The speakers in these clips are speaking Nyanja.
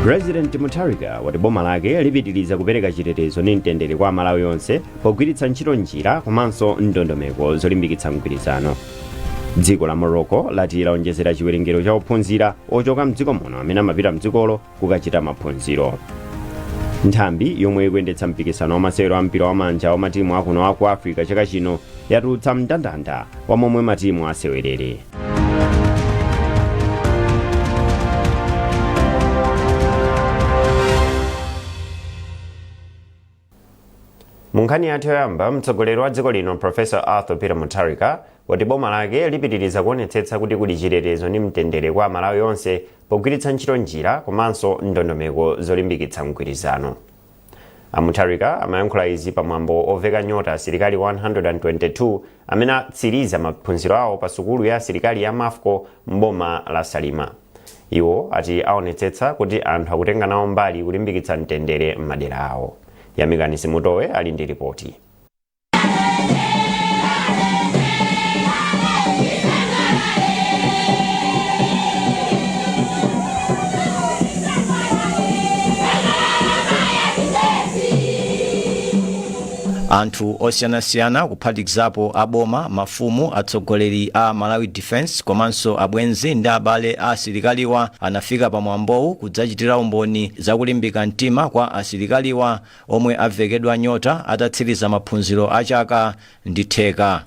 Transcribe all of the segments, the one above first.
President Mutharika wati boma lake lipitiriza kupereka chitetezo ndi mtendere kwa Malawi onse pogwiritsa ntchito njira komanso ndondomeko zolimbikitsa mgwirizano. Dziko la Morocco lati laonjezera chiwerengero cha ophunzira ochoka mdziko muno amene amapita mdzikolo kukachita maphunziro. Nthambi yomwe ikuyendetsa mpikisano wa masewero a mpira wamanja wa matimu akuno aku Africa chaka chino yatulutsa mndandanda wa momwe matimu asewerere. Munkhani yathu yoyamba, mtsogoleri wa dziko lino Professor Peter Mutharika wati boma lake lipitiriza kuonetsetsa kuti kuli chitetezo ndi mtendere kwa Malawi onse pogwiritsa ntchito njira komanso ndondomeko zolimbikitsa mgwirizano. Mutharika amayankhula izi pamwambo oveka nyota asilikali 122 amene atsiriza maphunziro awo pa sukulu ya asilikali ya Mafco m'boma la Salima. Iwo ati aonetsetsa kuti anthu akutenga nawo mbali kulimbikitsa mtendere m'madera awo. Yamikani Simutowe ali ndi ripoti. Anthu osiyanasiyana kuphatikizapo aboma, mafumu, atsogoleri a Malawi Defense komanso abwenzi ndi abale a asilikaliwa anafika pamwambowu kudzachitira umboni zakulimbika mtima kwa asilikaliwa omwe avekedwa nyota atatsiriza maphunziro a chaka ndi theka.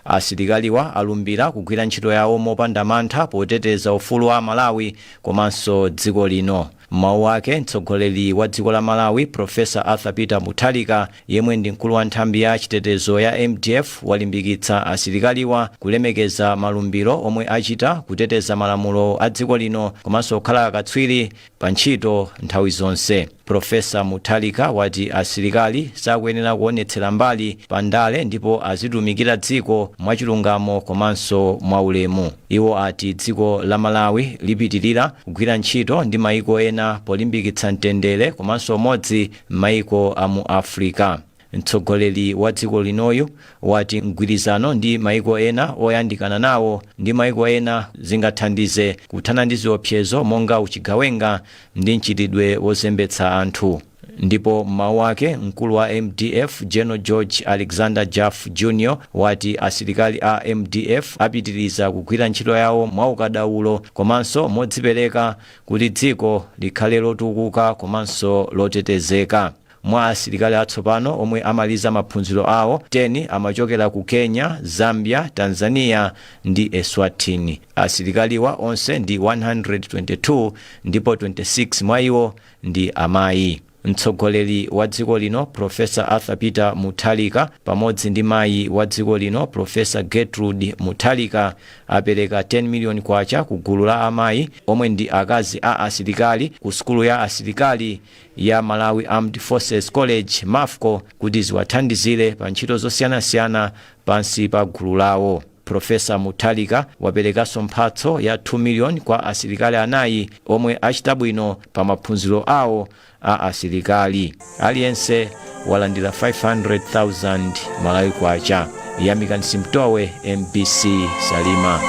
Asilikaliwa alumbira kugwira ntchito yawo mopanda mantha poteteza ufulu wa Malawi komanso dziko lino. Mawu ake mtsogoleri wa dziko la Malawi Professor Peter Mutharika yemwe ndi mkulu wa nthambi ya chitetezo ya MDF walimbikitsa asilikaliwa kulemekeza malumbiro omwe achita kuteteza malamulo a dziko lino komanso kukhala akatswiri pa ntchito nthawi zonse. Professor Mutharika wati asilikali sakuyenera kuonetsera mbali pa ndale ndipo azitumikira dziko mwachilungamo komanso mwaulemu. Iwo ati dziko la Malawi lipitirira kugwira ntchito ndi maiko ena polimbikitsa mtendere komanso umodzi m'maiko a mu Africa. Mtsogoleri wa dziko linoyu wati mgwirizano ndi maiko ena oyandikana nawo ndi maiko ena zingathandize kuthana ndi ziopsezo monga uchigawenga ndi mchitidwe wozembetsa anthu. Ndipo mawu ake mkulu wa MDF General George Alexander Jaff Jr. wati asilikali a MDF apitiriza kugwira ntchito yawo mwaukadaulo komanso modzipereka kuti dziko likhale lotukuka komanso lotetezeka. Mwa asilikali atsopano omwe amaliza maphunziro awo 10 amachokera ku Kenya, Zambia, Tanzania ndi Eswatini. Asilikaliwa onse ndi 122 ndipo 26 mwa iwo ndi amayi. Mtsogoleri wa dziko lino Professor Peter Mutharika pamodzi ndi mayi wa dziko lino Professor Gertrude Mutharika apereka 10 million kwacha ku gulu la amayi omwe ndi akazi a asilikali ku sukulu ya asilikali ya Malawi Armed Forces College Mafco kuti ziwathandizire pa ntchito zosiyanasiyana pansi pa gulu lawo. Professor Mutharika waperekanso mphatso ya 2 million kwa asilikali anayi omwe achita bwino pa maphunziro awo a asilikali. Aliyense walandira 500,000 Malawi kwacha. Yamikani Simutowe, MBC Salima.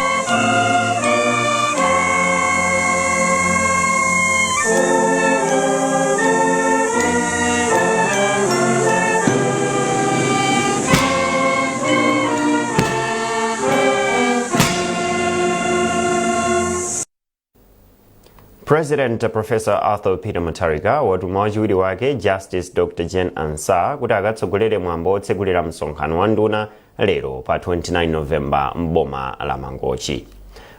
President Professor Peter Mutharika watuma wachiwiri wake Justice Dr. Jane Ansah kuti akatsogolere mwambo otsegulira msonkhano wa nduna lero pa 29 November m'boma la Mangochi.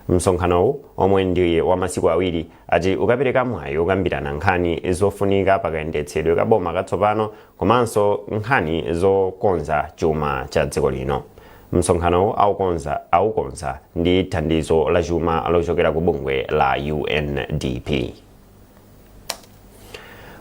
Msonkhanowu omwe ndi wa masiku awiri ati ukapereka mwayi okambirana nkhani zofunika pakayendetsedwe ka boma katsopano komanso nkhani zokonza chuma cha dziko lino. Msonkhano aukonza ndi thandizo la chuma lochokera ku bungwe la UNDP.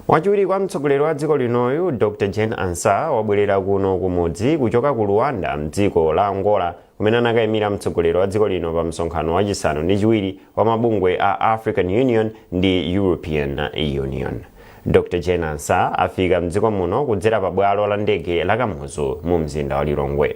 Wachiwiri kwa mtsogoleri wa dziko linoyu Dr. Jane Ansah wabwerera kuno kumudzi kuchoka ku Luanda mdziko la Angola kumene anakayimira mtsogoleri wa dziko lino pa msonkhano wachisanu ndi chiwiri wa mabungwe a African Union ndi European Union. Dr. Jane Ansah afika mdziko muno kudzera pa bwalo la ndege la Kamuzu mu mzinda wa Lilongwe.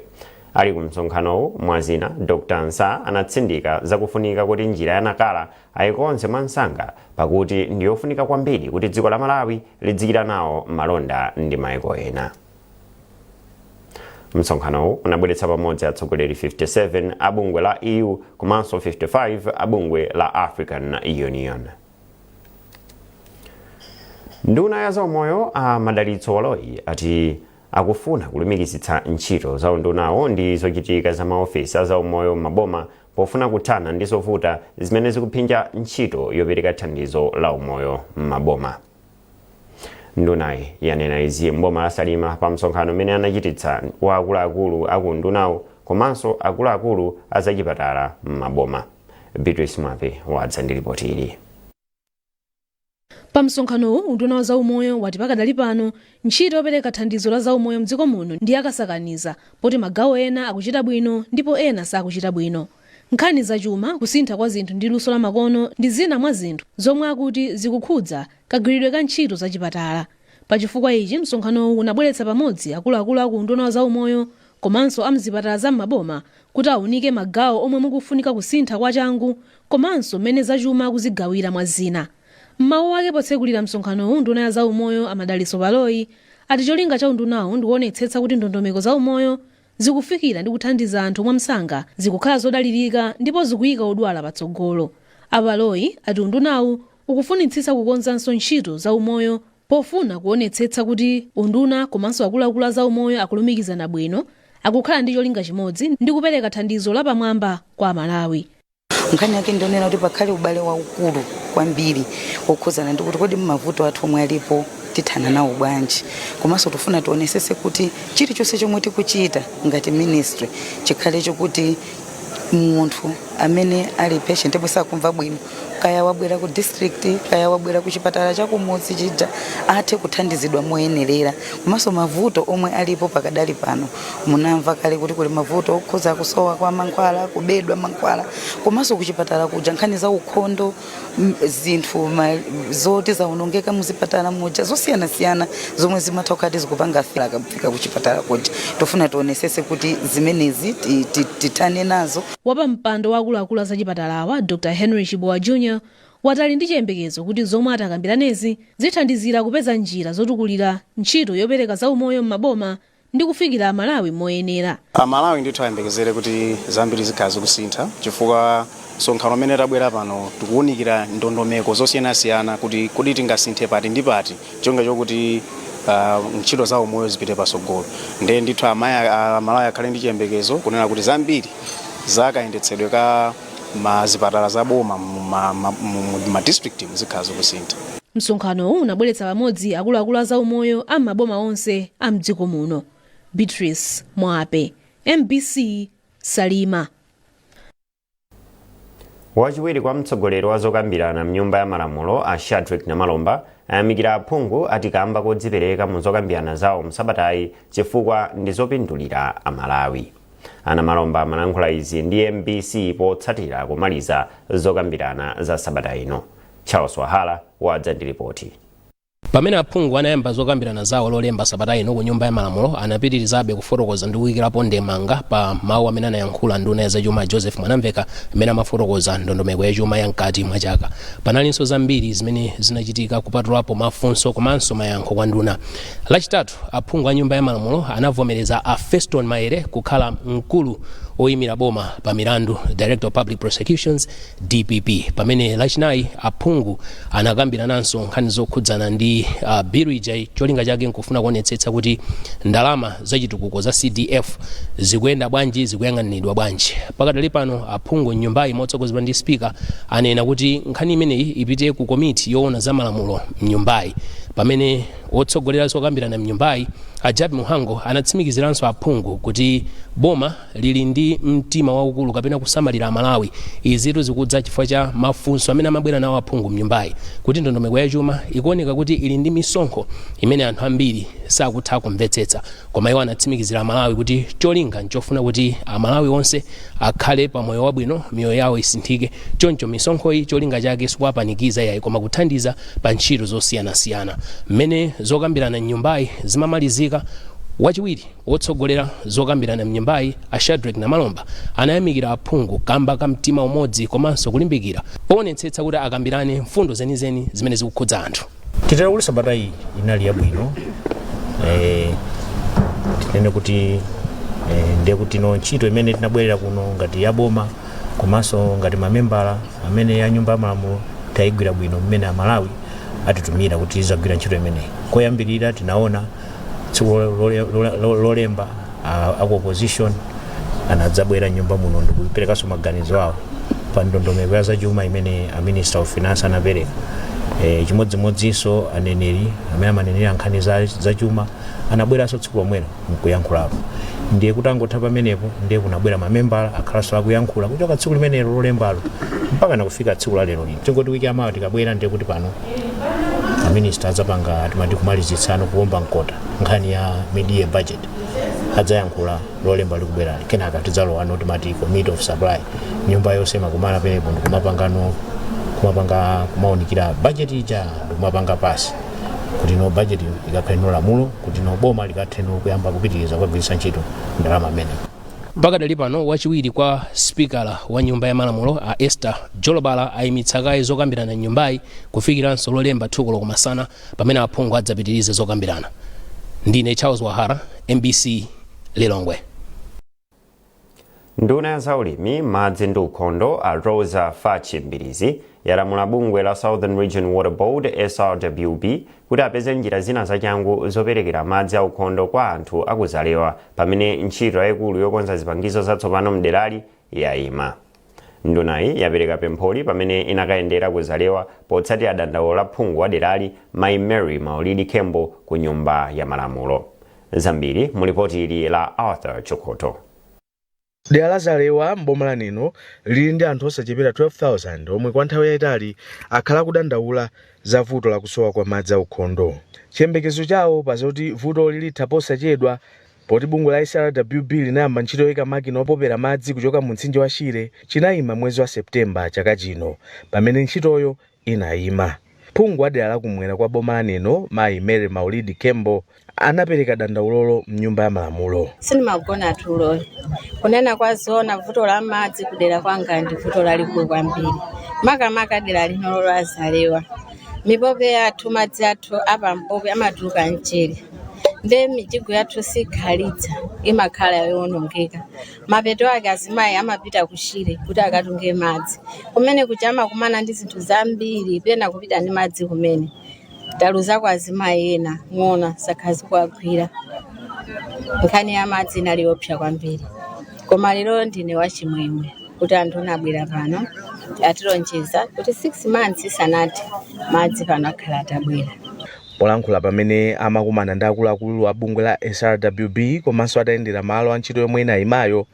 Ali ku msonkhanowu mwazina Dr. Nsa anatsindika zakufunika kuti njira yanakala ayikonze mwansanga pakuti ndiyofunika kwambiri kuti dziko la Malawi lidzikira nawo malonda ndi mayiko ena. Msonkhanowu unabweretsa pamodzi atsogoleri 57 a bungwe la EU komanso 55 a bungwe la African Union. Nduna ya zaumoyo a Madalitso Waloyi ati akufuna kulumikizitsa ntchito za undunawo ndi zochitika za maofesi a zaumoyo maboma pofuna kuthana ndi zovuta zimene zikuphinja ntchito yopereka thandizo la umoyo maboma. Ndunayi yanena izi mboma la Salima pa msonkhano umene anachititsa wa akuluakulu aku ndunawo komanso akuluakulu a zachipatala maboma. Beatrice Mwape wadza ndi ripoti ili. Pa msonkhanowu unduna wa zaumoyo wati pakadali pano ntchito yopereka thandizo la zaumoyo mdziko muno ndi yakasakaniza poti magawo ena akuchita bwino ndipo ena sakuchita bwino. Nkhani zachuma, kusintha kwa zinthu ndi luso la makono ndi zina mwa zinthu zomwe akuti zikukhudza kagwiridwe ka ntchito zachipatala. Pa chifukwa ichi msonkhanowu unabweretsa pamodzi akuluakulu aku unduna wa zaumoyo komanso amzipatala za maboma kuti aunike magawo omwe mukufunika kusintha kwa changu komanso mmene zachuma akuzigawira mwa zina. Mmawu ake potsekulira msonkhanowu nduna ya zaumoyo a Madalitso Waloyi ati cholinga cha undunawu ndikuonetsetsa kuti ndondomeko zaumoyo zikufikira ndi kuthandiza anthu mwamsanga zikukhala zodalirika ndipo zikuyika odwala patsogolo. Waloyi ati undunawu ukufunitsitsa kukonzanso ntchito zaumoyo pofuna kuonetsetsa kuti unduna komanso akuluakulu a zaumoyo akulumikizana bwino, akukhala ndi cholinga chimodzi ndi kupereka thandizo la pamwamba kwa Malawi. Nkhani yake ndionera kuti pakhale ubale waukulu kwambiri okhuzana ndi kuti kodi mavuto athu omwe alipo tithana nawo bwanji, komanso tufuna tionesese kuti chilichonse chomwe tikuchita ngati ministry chikhale chokuti munthu amene ali patient ndipo sakumva bwino kaya wabwera ku district kaya wabwera ku chipatala cha kumudzi chija athe kuthandizidwa moyenerera. Komanso mavuto omwe alipo pakadali pano munamva kale kuti kuli mavuto okhuza kusowa kwa mankhwala, kubedwa mankhwala, komanso ku chipatala kuja nkhani za ukhondo, zinthu zoti zaonongeka muzipatala muja zosiyana-siyana zomwe zimatha kukati zikupanga fila akafika ku chipatala kuti tofuna tionesese kuti zimenezi tithane nazo. Wapa mpando wa akuluakulu a zachipatalawa Dr. Henry Chibowa Jr. watali ndi chiyembekezo kuti zomwe atakambiranezi zithandizira kupeza njira zotukulira ntchito yopereka zaumoyo m'maboma ndi kufikira Malawi moyenera. Malawi ndithu ayembekezere kuti zambiri zikhala zikusintha chifukwa msonkhano umene tabwera pano tikuwunikira ndondomeko zosiyana-siyana kuti kodi tingasinthe pati ndi pati chonga chokuti ntchito za umoyo zipite pasogolo. Ndiye ndithu Malawi akhale ndi chiyembekezo kunena kuti zambiri zakayendetsedwe ka mazipatala za boma ma district zikhala zikusintha. Msonkhanowu unabweretsa pamodzi akuluakulu a zaumoyo a maboma onse a mdziko muno. Beatrice Mwape, MBC, Salima. Wachiwiri kwa mtsogoleri wa zokambirana mnyumba ya malamulo a Shadrack Namalomba ayamikira aphungu ati kamba kodzipereka mu zokambirana zawo msabatayi chifukwa ndi zopindulira Amalawi. Namalomba amalankhula izi ndi MBC potsatira kumaliza zokambirana za sabata ino. Charles Wahala wadza ndi ripoti. Pamene aphungu anayamba zokambirana zawo lolemba sabata ino ku nyumba ya malamulo anapitirizabe kufotokoza ndi kuyikirapo ndemanga pa mawu amene anayankhula nduna ya zachuma Joseph Mwanamveka amene amafotokoza ndondomeko ya chuma ya mkati mwa chaka. Panalinso zambiri zimene zinachitika kupatulapo mafunso komanso mayankho kwa nduna. Lachitatu aphungu a nyumba ya malamulo anavomereza a Feston Maere kukhala mkulu oyimira boma pa milandu Director of Public Prosecutions DPP. Pamene lachinayi aphungu anakambirananso nkhani zokhudzana ndi bill ija cholinga chake nkufuna kuonetsetsa kuti ndalama zachitukuko za CDF zikuyenda bwanji, zikuyang'aniridwa bwanji. Pakadali pano aphungu nyumbayi motsogozedwa ndi speaker anena kuti nkhani imeneyi ipite ku komiti yoona za malamulo mnyumbayi. Pamene otsogolera zokambirana mnyumbayi Ajabi Muhango anatsimikiziranso aphungu kuti boma lili ndi mtima waukulu kapena kusamalira Malawi. Izitu zikudza chifukwa cha mafunso amene amabwera nawo aphungu mnyumbayi kuti ndondomeko ya chuma ikuoneka kuti ili ndi misonkho imene anthu ambiri sakutha kumvetsetsa. Koma iwo anatsimikizira Malawi kuti cholinga nchofuna kuti Amalawi onse akhale pa moyo wabwino, miyoyo yawo isinthike. Choncho misonkho iyi cholinga chake sikuwapanikiza yayi koma kuthandiza pa ntchito zosiyana-siyana. Mmene zokambirana mnyumbayi zimamalizika wachiwiri wotsogolera zokambirana mnyumbayi a Shadrack Namalomba anayamikira aphungu kamba ka mtima umodzi komanso kulimbikira poonetsetsa kuti akambirane mfundo zenizeni zimene zikukhudza anthu. Titera kuti sabata iyi inali yabwino tinene kuti ndiye kuti no ntchito imene tinabwerera kuno ngati yaboma komanso ngati mamembala amene ya nyumba ya malamulo tayigwira bwino mmene a Malawi atitumira kuti izagwira ntchito imeneyi. Koyambirira tinaona tsiku lolemba aku opposition anadzabwera nyumba muno ndikuperekanso maganizo awo pa ndondomeko ya zachuma imene a Minister of Finance anapereka. Chimodzimodzinso aneneri amene amanenera nkhani zachuma anabweranso tsiku lomwelo mkuyankhulapo. Ndiye kuti angotha pamenepo ndiye kunabwera mamembala akhalanso akuyankhula kuchoka tsiku limenelo lolembalo mpaka nakufika tsiku la lero lino. Tingoti wiki yamawa tikabwera ndiye kuti pano a minister adzapanga timati kumalizitsano kuomba mkota nkhani ya mid-year budget adzayankhula lolemba likubwera kenaka tidzalowa timati committee of supply nyumba yonse makumana penepo kumapanga kumaunikira budget ija ndikumapanga pasi kuti no budget ikakhale no lamulo kuti no boma likathe kuyamba kupitiriza kugwiritsa ntchito ndalama amene. Mpaka dali pano wachiwiri kwa spikala wa nyumba ya malamulo a Esther Jolobala ayimitsa kaye zokambirana nyumbayi kufikiranso lolemba thukulo kumasana pamene aphungu adzapitirize zokambirana. Ndine Charles Wahara, MBC Lilongwe. Nduna ya zaulimi madzi ndi ukhondo a Rosa Fachimbirizi yalamula bungwe la Southern Region Water Board SRWB kuti apeze njira zina zachangu zoperekera madzi a ukhondo kwa anthu akuzalewa pamene ntchito yayikulu yokonza zipangizo zatsopano mderali yayima. Ndunayi yapereka pempholi pamene inakayendera kuzalewa potsatira dandaulo la phungu wa derali Mai Mary Maulidi Kembo ku nyumba ya malamulo. Zambiri mulipoti ili la Arthur Chokoto. Dera la Zalewa mboma la Nino lili ndi anthu osachepera 12,000 omwe kwa nthawi yayitali akhala kudandaula za vuto la kusowa kwa madzi a ukhondo. Chiyembekezo chawo pazoti vuto lilitha posachedwa poti bungwe la SRWB linayamba ntchito yoyika makina opopera madzi kuchoka mu mtsinje wa Shire chinayima mwezi wa Septemba chaka chino pamene ntchitoyo inayima. Phungu wa dera la kumwera kwa boma la Nino Mai Mary Maulidi Kembo anapereka dandaulolo mnyumba ya malamulo. Sinimagona tulo kunena kwa zona vuto la madzi kudera kwanga ndi vuto lalikulu kwambiri makamaka dera lino la Zalewa. Mipope yathu madzi athu apa mpope amatuluka mchere nde mijigo yathu sikhalitsa imakhala yonongeka. Mapeto ake azimayi amapita kushire kuti akatunge madzi kumene kuchama kumana ndi zinthu zambiri pena kupita ndi madzi kumene taluza kwa azimayi ena ng'ona sakhazi kuagwira. Nkhani ya madzi inaliopsa kwambiri koma lero ndine wachimwemwe kuti anthu anabwera pano atilonjeza kuti 6 months isanati madzi pano akhala atabwera. Polankhula pamene amakumana ndi akuluakulu a bungwe la SRWB komanso atayendera malo a ntchito yomwe inayimayo,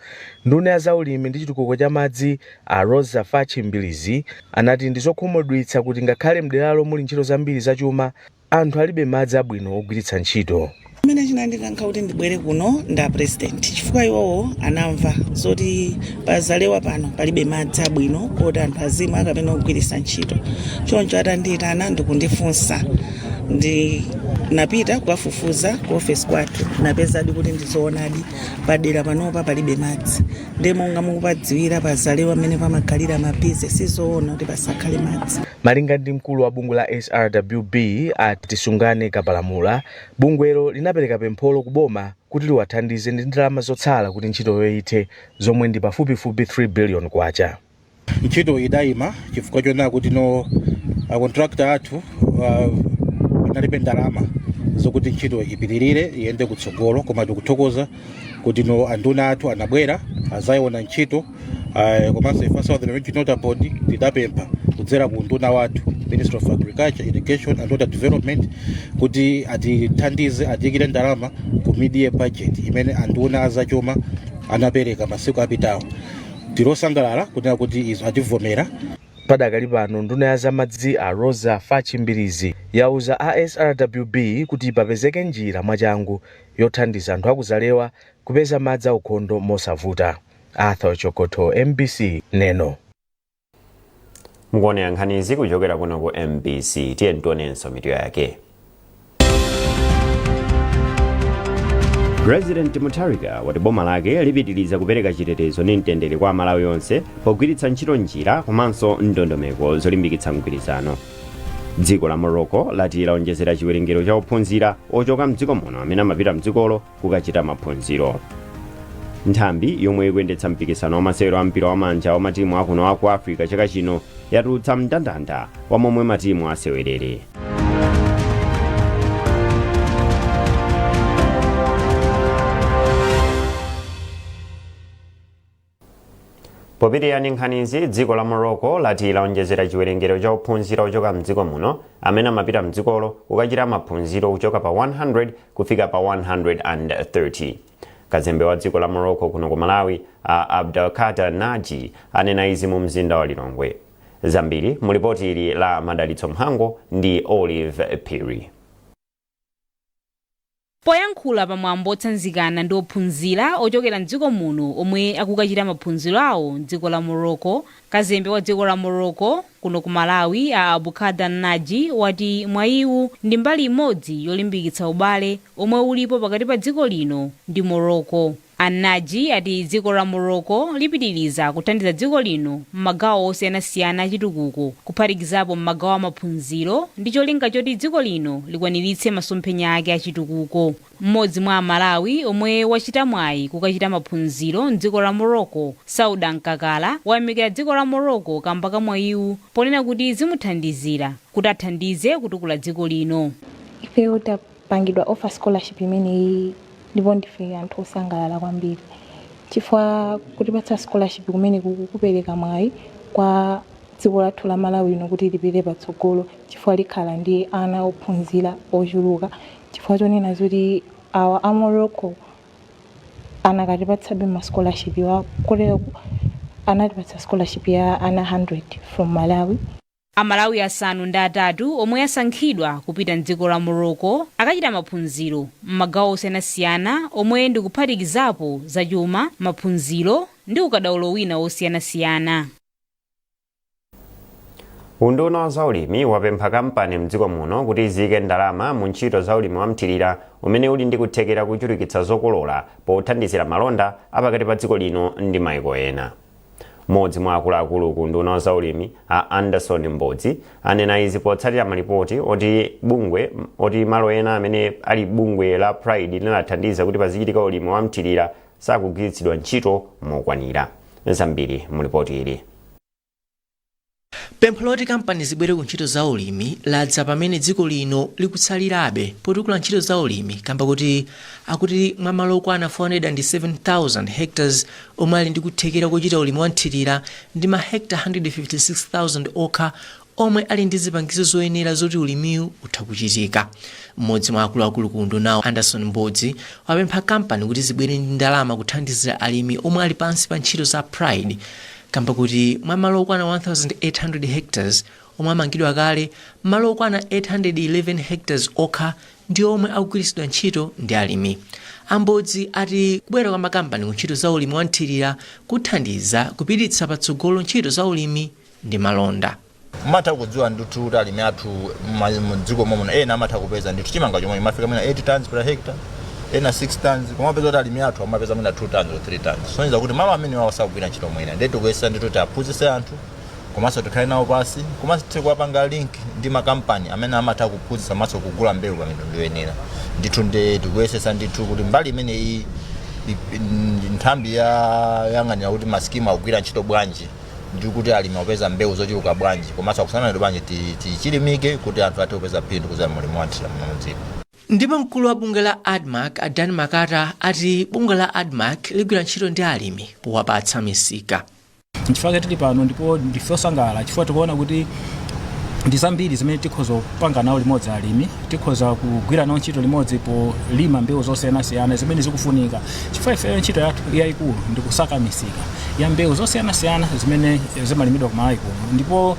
nduna ya zaulimi ndi chitukuko cha madzi a Rosa Fachimbirizi anati ndi zokhumudwitsa kuti ngakhale mderalo muli ntchito zambiri zachuma anthu alibe madzi abwino ogwiritsa ntchito. Mene chinandikankha kuti ndibwere kuno nda president chifukwa iwowo anamva zoti pazalewa pano palibe madzi abwino oti anthu azimwa kapena ogwiritsa ntchito. Choncho atandiyitana ndikundifunsa ndi napita kukafufuza ku office kwathu napeza kuti ndizoonadi padera panopa palibe madzi ndi monga mukupadziwira pazalewa amene pamakhalira mabize sizoona kuti pasakhale madzi. Malinga ndi mkulu wa bungwe la SRWB atisungane kapalamula, bungwelo linapereka pempholo kuboma kuti liwathandize ndi ndalama zotsala kuti ntchito yoyithe zomwe ndi pafupifupi 3 billion kwacha. Ntchito idayima chifukwa chona kuti no contractor athu analibe ndalama zokuti ntchito ipitirire iyende kutsogolo koma tikuthokoza kuti no anduna athu anabwera azayiona ntchito komanso ifa Southern Region Water Board tidapempha kudzera ku nduna wathu Ministry of Agriculture, Education and Water Development kuti atithandize atiyikire ndalama ku mid-year budget imene anduna azachuma anapereka masiku apitawo. Tilosangalala kuti izo ativomera. Padakali pano nduna ya zamadzi a Rosa Fachimbirizi yauza a SRWB kuti papezeke njira mwachangu yothandiza anthu akuzalewa kupeza madzi a ukhondo mosavuta. Arthur Chokoto, MBC Neno. Mkuonera nkhanizi kuchokera kuno ku MBC, tiye ntionenso mitu yake. President Mutharika wati boma lake lipitiriza kupereka chitetezo ndi mtendere kwa Malawi onse pogwiritsa ntchito njira komanso ndondomeko zolimbikitsa mgwirizano. Dziko la Morocco lati laonjezera chiwerengero cha ophunzira ochoka mdziko muno amene amapita mdzikolo kukachita maphunziro. Nthambi yomwe ikuyendetsa mpikisano wa masewero a mpira wa manja wa matimu akuno aku Africa chaka chino yatulutsa mndandanda wa momwe matimu asewerere. Popirira ndi nkhanizi, dziko la Morocco lati laonjezera chiwerengero cha ophunzira ochoka mdziko muno amene amapita mdzikolo kukachita maphunziro kuchoka pa 100 kufika pa 130. Kazembe wa dziko la Morocco kuno ku Malawi Abdelkader Naji anena izi mu mzinda wa Lilongwe. Zambiri mu ripoti ili la Madalitso Mhango ndi Olive Perry. Poyankhula pamwambo otsanzikana ndi ophunzira ochokera mdziko muno omwe akukachita maphunziro awo mdziko la Morocco, kazembe wa dziko la Morocco kuno ku Malawi Abdelkader Naji wati mwayiwu ndi mbali imodzi yolimbikitsa ubale omwe ulipo pakati pa dziko lino ndi Morocco. Anaji ati dziko la Morocco lipitiriza kuthandiza dziko lino m'magawo osiyanasiyana achitukuko, kuphatikizapo m'magawo amaphunziro ndi cholinga choti dziko lino likwaniritse masomphenya ake achitukuko. Mmodzi mwa Malawi omwe wachita mwayi kukachita maphunziro mdziko la Morocco, Sauda Nkakala, wayamikira dziko la Morocco kamba ka mwayiwu ponena kuti zimuthandizira kuti athandize kutukula dziko lino. Ife utapangidwa offer scholarship imene ndipo ndife anthu osangalala kwambiri chifukwa kutipatsa scholarship kumene kukupereka mwayi kwa dziko lathu la Malawi lino kuti lipite patsogolo chifukwa likhala ndi ana ophunzira ochuluka, chifukwa chonena zoti awa a Morocco anakatipatsabe ma scholarship wa kotero anatipatsa scholarship ya ana 100 from Malawi. Amalawi asanu ndi atatu omwe asankhidwa kupita mdziko la Morocco akachita maphunziro m'magawo osiyanasiyana omwe ndi kuphatikizapo zachuma, maphunziro ndi ukadaulo wina osiyanasiyana. Unduna wa zaulimi wapempha kampani mdziko muno kuti izike ndalama mu ntchito zaulimi wamthirira umene uli ndi kuthekera kuchulukitsa zokolola pothandizira malonda apakati pa dziko lino ndi mayiko ena. Mmodzi mwa akuluakulu ku unduna wa zaulimi Anderson Mbodzi anena izi potsatira malipoti oti malo ena amene ali bungwe la Pride linathandiza kuti pazichitika ulimi wamthirira sakugwiritsidwa ntchito mokwanira. Zambiri mu ripoti ili. Pempho loti kampani zibwere ku ntchito za ulimi ladza pamene dziko lino likutsalirabe potukula ntchito za ulimi kamba kuti akuti mwa malo okwana 407,000 hectares omwe ali ndi kuthekera kochita ulimi wanthirira ndi ma hecta 156,000 okha omwe ali ndi zipangizo zoyenera zoti ulimiwu utha kuchitika. Mmodzi mwa akuluakulu ku undunawo Anderson Mbodzi wapempha kampani kuti zibwere ndi ndalama kuthandizira alimi omwe ali pansi pa ntchito za Pride kamba kuti mwa malo okwana 1,800 hectares omwe amangidwa kale, malo okwana 811 hectares okha ndi omwe akugwiritsidwa ntchito ndi alimi. Ambodzi ati kubwera kwa makampani ku ntchito za ulimi wanthirira kuthandiza kupititsa patsogolo ntchito za ulimi ndi malonda. Mata kudziwa ndithu kuti alimi athu mdziko momwe ena amatha kupeza ndithu chimanga chomwe imafika mwina 8 tons per hectare, ena 6 tons, koma peza kuti alimi athu amapeza mwina 2 tons or 3 tons. Soneza kuti malo amene wawo sakugwira ntchito mwina ndetu kuyesa ndithu kuti aphunzitse anthu komanso tikhale nawo pasi komanso tikuwapanga link ndi makampani amene amatha kuphunzitsa maso kugula mbewu pa mitundu yoyenera. Ndithu tikuyesesa ndithu kuti mbali imene iyi nthambi yang'anira kuti maskimu akugwira ntchito bwanji ndi kuti alimi apeza mbewu zochuluka bwanji komanso akusana ndi bwanji tichilimike kuti anthu athe kupeza phindu kudzera mulimi wanthirira muno mdziko. Ndipo mkulu wa bunge la ADMAC Adan Makata ati bunge la ADMAC ligwira ntchito ndi alimi powapatsa misika. Nchifukwa tili pano ndipo ndife osangalala chifukwa tikuona kuti ndi zambiri zimene tikhoza kupanga nawo limodzi alimi, tikhoza kugwira nawo ntchito limodzi polima mbewu zosiyanasiyana zimene zikufunika chifukwa ife ntchito yathu yayikulu ndi kusaka misika ya mbewu zosiyanasiyana zimene zimalimidwa ku Malawi kuno. Ndipo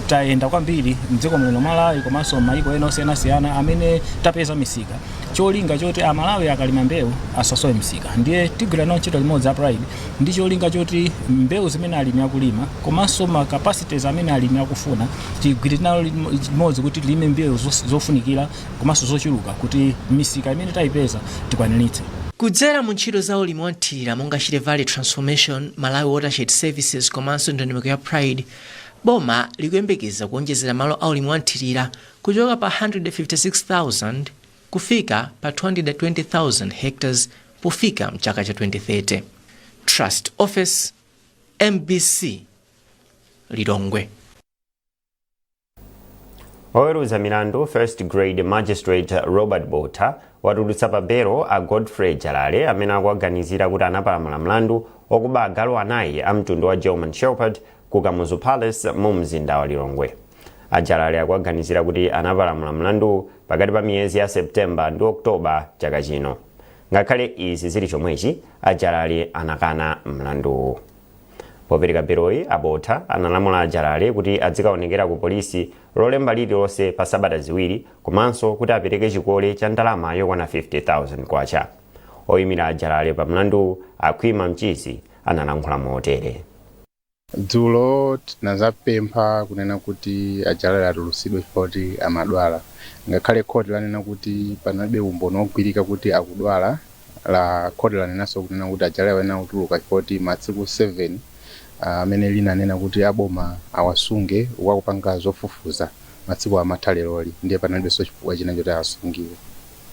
tayenda kwambiri mdziko muno Malawi komanso mayiko ena osiyanasiyana amene tapeza misika, cholinga choti Amalawi akalima mbewu asasowe misika. Ndiye tigwira nawo ntchito limodzi a Pride ndi cholinga choti mbewu zimene alimi akulima komanso ma capacities amene alimi akufuna tigwire nawo limodzi kuti tilime mbewu zofunikira komanso zochuluka kuti misika imene tayipeza tikwaniritse. kudzera mu ntchito za ulimi wanthirira monga Chile Valley Transformation, Malawi Watershed Services komanso ndondomeko ya Pride, boma likuyembekeza kuonjezera malo a ulimi wanthirira kuchoka pa 156,000 kufika pa 220,000 hectares pofika mchaka cha 2030. Trust Office, MBC, Lilongwe. Oweruza milandu First Grade Magistrate Robert Bota watulutsa pa belo a Godfrey Jalale amene akuganizira kuti anapalamula mlandu okuba agalu anayi a mtundu wa German Shepherd ku Kamuzu Palace mu mzinda wa Lilongwe. Ajalale akuganizira kuti anapalamula mlandu pakati pa miyezi ya Septemba ndi Oktoba chaka chino. Ngakhale izi zili chomwechi, Ajalale anakana mlandu. Popereka beloyi, Abota analamula Ajalale kuti azikaonekera ku polisi lolemba lililonse pa sabata ziwiri komanso kuti apereke chikole cha ndalama yokwana 50,000 kwacha. Oyimira Ajalale pa mlandu Akhwima Mchizi analankhula motere. Dzulo tinazapempha kunena kuti Ajalale atulutsidwe chifukwa amadwala. Ngakhale khoti lanena kuti panalibe umboni wogwirika kuti akudwala, la khoti lanenanso kunena kuti Ajalale ayenera kutuluka chifukwa masiku 7 amene linanena kuti aboma awasunge wakupanga zofufuza masiku amatha leroli, ndiye panalibenso chifukwa china choti asungiwe.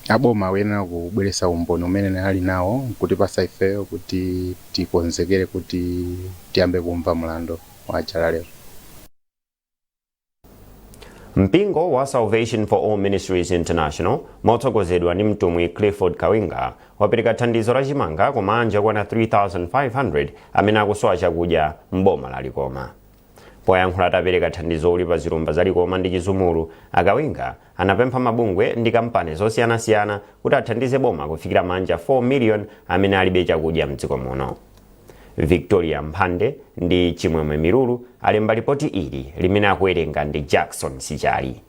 Aboma ayenera kubweretsa umboni umene ali nawo kuti pasa ife kuti tikonzekere kuti tiyambe kumva mlandu wa Ajalale. Mpingo wa Salvation for All Ministries International motsogozedwa ndi mtumwi Clifford Kawinga wapereka thandizo la chimanga kumanja kwana 3,500 amene akusowa chakudya mboma la Likoma. Poyankhula atapereka thandizo lipa zilumba za Likoma ndi Chizumulu, Akawinga anapempha mabungwe ndi kampani zosiyanasiyana kuti athandize boma kufikira manja 4 million amene alibe chakudya mdziko muno. Victoria Mphande ndi Chimwemwe Mirulu alemba ripoti ili limene akuwerenga ndi Jackson Sichali.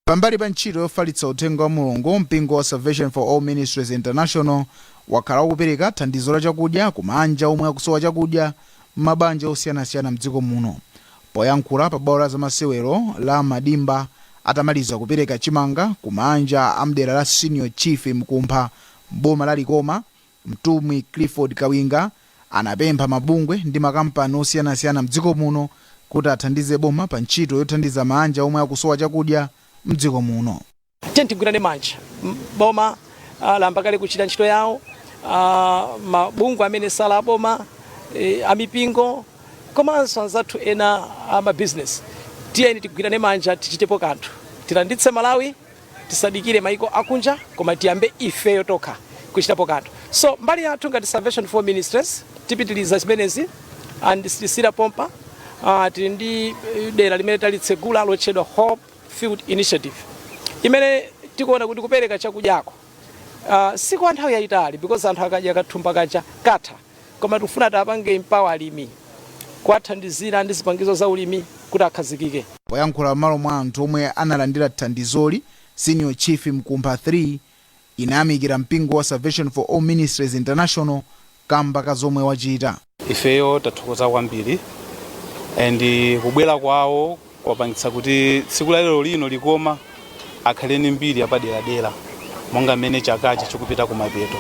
Pambali pa ntchito yofalitsa uthenga wa Mulungu, mpingo wa Salvation for All Ministries International wakhala ukupereka thandizo la chakudya kumanja omwe akusowa chakudya m'mabanja osiyanasiyana mdziko muno. Poyankhula pa bwalo la zamasewero la Madimba atamaliza kupereka chimanga kumanja amdera la Senior Chief Mkumpha boma la Likoma, mtumwi Clifford Kawinga anapempha mabungwe ndi makampani osiyanasiyana mdziko muno kuti athandize boma pa ntchito yothandiza manja omwe akusowa chakudya mdziko muno. Tigwirane manja boma lamba kale kuchita ntchito yawo, mabungwe amene sala boma, amipingo komanso anzathu ena ama business. Tiyeni tigwirane manja tichitepo kanthu. Tilanditse Malawi, tisadikire maiko akunja, koma tiyambe ifeyo tokha kuchitapo kanthu. So mbali yathu ngati Salvation for Ministries tipitiliza zimenezi and silisira pompa tili ndi dera limene talitsegula lotchedwa Hope Field Initiative imene tikuona kuti kupereka chakudyako siku anthawi yayitali because anthu akadya kathumba kacha katha, koma tikufuna tapange empower alimi kuwathandizira ndi zipangizo za ulimi kuti akhazikike. Poyankhula m'malo mwa anthu omwe analandira thandizoli, Senior Chief Mkumpha 3 inayamikira mpingo wa Salvation for All Ministries International kamba ka zomwe wachita. Ifeyo tathokoza kwambiri and kubwera kwawo kwapangitsa kuti tsiku la lero lino Likoma akhaleni mbiri apaderadera monga mmene chakachi chikupita kumapeto.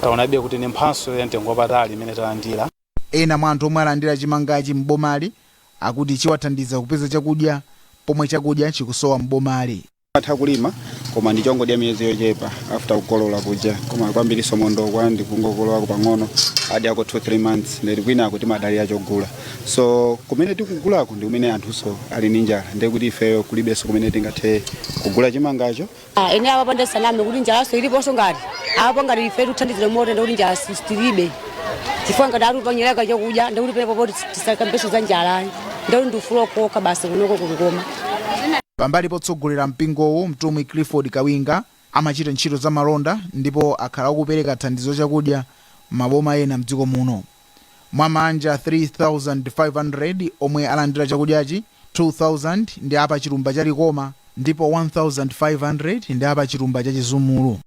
Taonabe kuti ni mphatso ya mtengo wapatali imene talandira. Ena mwa anthu omwe alandira chimangachi m'bomali akuti chiwathandiza kupeza chakudya pomwe chakudya chikusowa m'bomali. Atha kulima koma ndichongodya miyezi yochepa after kukolola kuja, koma kwambiri somondo kwa ndikungokolola kupang'ono adi ako 2-3 months ndeti kwina kuti madali achogula. So kumene tikugulako ndi kumene anthuso ali ndi njala, ndiye kuti ifeyo kulibenso kumene tingathe kugula chimangacho. Ene apapanda salame kuti njalaso iliponso ngati apo ngati ife tuthandizire moto ndi kuti njala sitilibe chifukwa ngati ari panyereka chakudya ndi kuti penepo tisakambeso za njala ndi kuti ndifulo koka basi kunoko kukoma. Pambali potsogolera mpingowo, mtumwi Clifford Kawinga amachita ntchito za malonda ndipo akhala akupereka thandizo chakudya maboma ena mdziko muno. Mwa manja 3,500 omwe alandira chakudyachi, 2,000 ndi apa chilumba cha Likoma ndipo 1,500 ndi apa chilumba cha Chizumulu.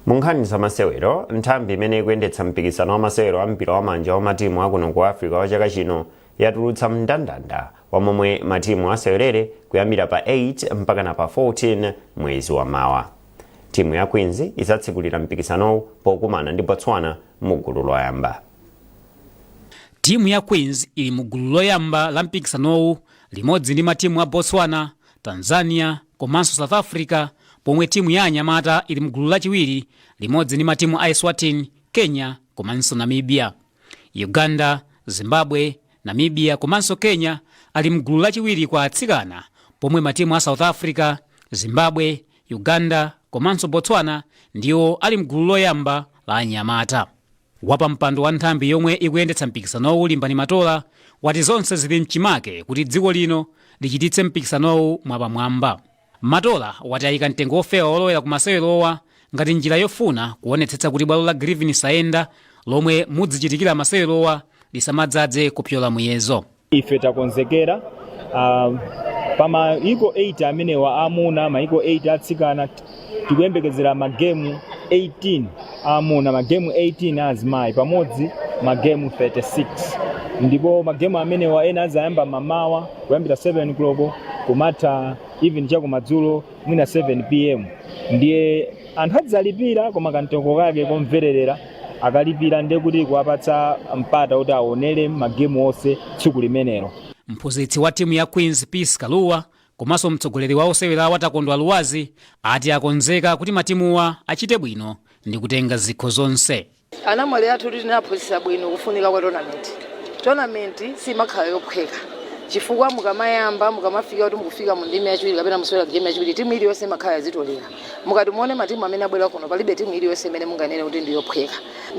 Munkhani za masewero, nthambi imene ikuyendetsa mpikisano wa masewero a mpira wa manja wa matimu akuno ku Africa wa chaka chino yatulutsa mndandanda wa momwe matimu asewelere kuyambira pa 8 mpaka na pa 14 mwezi wa mawa. timu ya Queens isatsekulira mpikisanowu pokumana ndi Botswana mu gulu loyamba. Timu ya Queens ili mu gulu loyamba la mpikisanowu limodzi ndi matimu a Botswana, Tanzania komanso South Africa, pomwe timu ya anyamata ili mu gulu lachiwiri limodzi ndi matimu a Eswatini, Kenya komanso Namibia. Uganda, Zimbabwe, Namibia komanso Kenya ali mu gulu lachiwiri kwa atsikana, pomwe matimu a South Africa, Zimbabwe, Uganda komanso Botswana ndiwo ali mu gulu loyamba la anyamata. Wapa mpando wa nthambi yomwe ikuyendetsa mpikisanowu Limbani Matola wati zonse zili mchimake kuti dziko lino lichititse mpikisanowu mwapamwamba. Matola wati ayika mtengo wofewa olowera ku masewerowa ngati njira yofuna kuonetsetsa kuti bwalo la Grivini sayenda lomwe mudzichitikira masewerowa lisamadzadze kupyola muyezo. Ife takonzekera pa maiko 8 amenewa amuna, maiko 8 atsikana, tikuyembekezera magemu 18 amuna, magemu 18 azimayi, pamodzi magemu 36. Ndipo magemu amenewa ena azayamba mamawa kuyambira 7 o'clock kumata even chakumadzulo mwina 7 pm. Ndiye anthu adzalipira koma kantoko kake komvererera akalipira ndiye kuti kuwapatsa mpata kuti aonere magemu onse tsiku limenelo. Mphunzitsi wa timu ya Queens Peace Kaluwa komanso mtsogoleri wa osewera wa Takondo Aluwazi ati akonzeka kuti matimuwa achite bwino ndi kutenga zikho zonse. Anamwali athu kuti tinaphunzitsa bwino kufunika kwa tournament simakhala yophweka, chifukwa mukamayamba mukamafika kuti mukufika mu ndime yachiwiri kapena musewera game yachiwiri, timu iliyonse imakhala yazitolera. Mukati muone matimu amene abwera kuno palibe timu iliyonse imene munganene kuti ndi yophweka.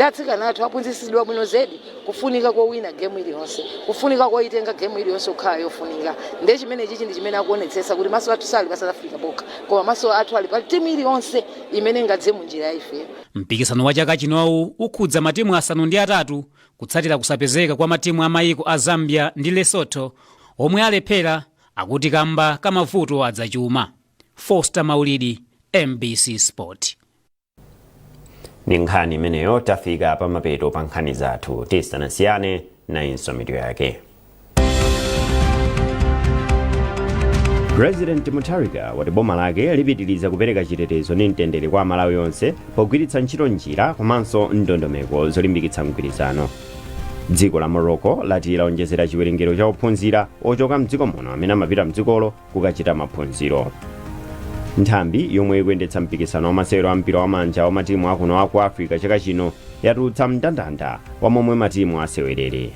Atsikana athu aphunzitsidwa bwino zedi kufunika kowina game iliyonse, kufunika koitenga game iliyonse kukhala yofunika. Ndiye chimene chichi ndi chimene akuonetsetsa kuti maso athu sali pa South Africa bokha, koma maso athu ali pa timu iliyonse imene ingadze mu njira ya ife. Mpikisano wa chaka chinowu ukhudza matimu asanu ndi atatu kutsatira kusapezeka kwa matimu a mayiko a Zambia ndi Lesotho omwe alephera akuti kamba kamavuto adzachuma. Foster Maulidi, MBC Sport. Ni nkhani imeneyo tafika pa mapeto pa nkhani zathu, tisanasiyane na insomito yake. President Mutharika wati boma lake lipitiriza kupereka chitetezo ndi mtendere kwa Malawi yonse pogwiritsa ntchito njira komanso ndondomeko zolimbikitsa mgwirizano. Dziko la Morocco lati laonjezera chiwerengero cha ophunzira ochoka mdziko muno amene amapita mdzikolo kukachita maphunziro. Nthambi yomwe ikuyendetsa mpikisano wa masewero a mpira wa manja wa matimu akuno aku Africa chaka chino yatulutsa mndandanda wa momwe matimu asewerere.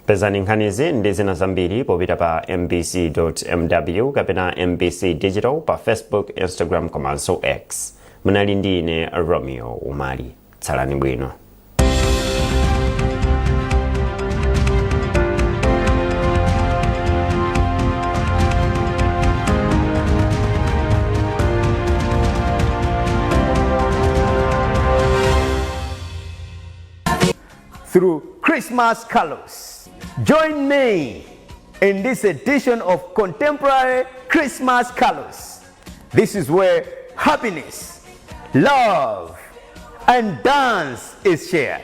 Pezani nkhanizi ndi zina zambiri popita pa mbc.mw kapena MBC Digital pa Facebook, Instagram komanso X. Munali ndi ine Romeo Umali. Tsalani bwino. Through Christmas colors. Join me in this edition of Contemporary Christmas Colors. This is where happiness, love, and dance is shared.